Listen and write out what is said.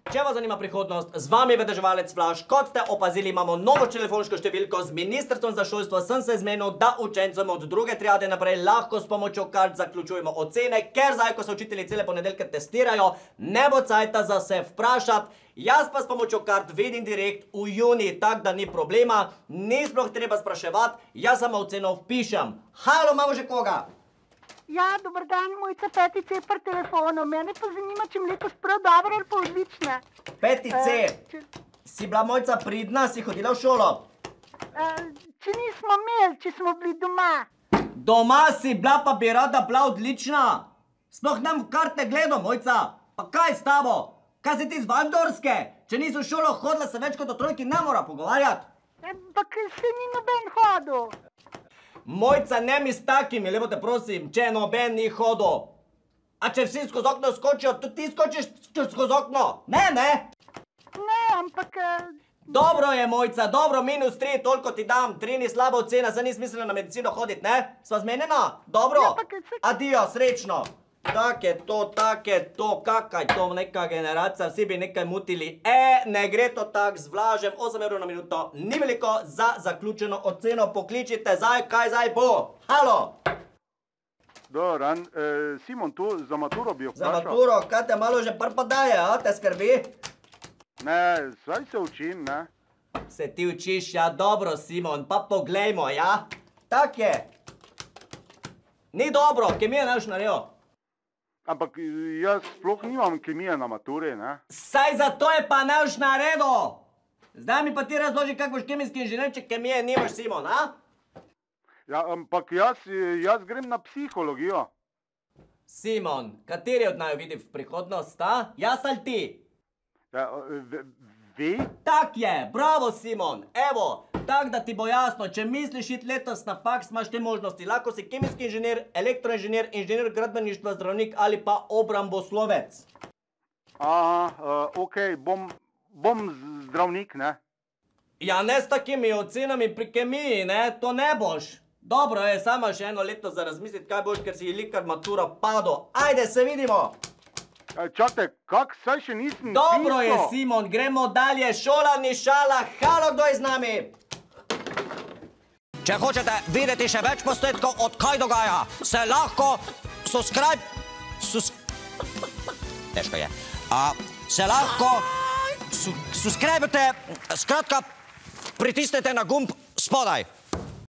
Če vas zanima prihodnost, z vami vedeževalec Flaš. Kot ste opazili, imamo novo telefonsko številko. Z Ministrstvom za šolstvo sem se zmenil, da učencem od 2. triade naprej lahko s pomočjo kart zaključujemo ocene, ker zdaj, ko se učitelji cele ponedeljke testirajo, ne bo cajta za se vprašati. Jaz pa s pomočjo kart vidim direkt v juni, tak da ni problema, ni sploh treba spraševati, jaz samo oceno vpišem. Halo, imamo že koga? Ja, dober dan, Mojca 5C pri telefonu. Mene pa zanima, če mi letos prav dobro ali pa odlična. 5C, si bila Mojca pridna, si hodila v šolo? Če nismo imeli, če smo bili doma. Doma si bila, pa bi rada bila odlična. Sploh nam v karte gledam, Mojca. Pa kaj s tabo? Kaj si ti z Valdorske? Če nisi v šolo hodila, se več kot o trojki ne mora pogovarjati. Pa ker se ni noben hodil. Mojca, ne mi s takimi, lepo te prosim, če noben ni hodil. A če vsi skozi okno skočijo, tudi ti skočiš skozi okno? Ne, ne? Ne, ampak... Dobro je, Mojca, dobro, -3, toliko ti dam. 3 ni slaba ocena, zdaj nisi mislila na medicino hoditi, ne? Sva zmenjena? Dobro? Adijo, srečno. Tak je to, kakaj to, neka generacija, vsi bi nekaj mutili. Ne gre to tak, z Vlažem, 8 € na minuto, ni veliko za zaključeno oceno, pokličite zdaj, kaj zdaj bo. Halo! Dobar dan, Simon tu, za maturo bi vprašal. Za maturo, kaj te malo že prpadaje, a, te skrbi? Ne, saj se učim, ne. Se ti učiš, ja, dobro, Simon, pa poglejmo, ja. Tak je. Ni dobro, kemija naš naredil. Ampak jaz sploh nimam kemije na maturi, ne? Saj zato je pa naš naredil! Zdaj mi pa ti razloži, kak boš kemijski inženir, če kemije nimaš, Simon, a? Ja, ampak jaz grem na psihologijo. Simon, kateri od naju vidi v prihodnost, a? Jaz ali ti? Ja, vi? Tak je, bravo, Simon, evo. Tak, da ti bo jasno, če misliš iti letos na faks, imaš te možnosti. Lahko si kemijski inženir, elektroinženir, inženir gradbeništva, zdravnik ali pa obramboslovec. Aha, okej, bom zdravnik, ne? Ja, ne s takimi ocenami pri kemiji, ne, to ne boš. Dobro je, sama še eno leto za razmisliti, kaj boš, ker si likar matura padel. Ajde, se vidimo! Čakajte, kak, saj še nisem pisal. Dobro je, Simon, gremo dalje, šola ni šala, halo, kdo je z nami? Če hočete videti še več posnetkov od Kaj dogaja, se lahko težko je. Se lahko subscribete, skratka, pritisnete na gumb spodaj.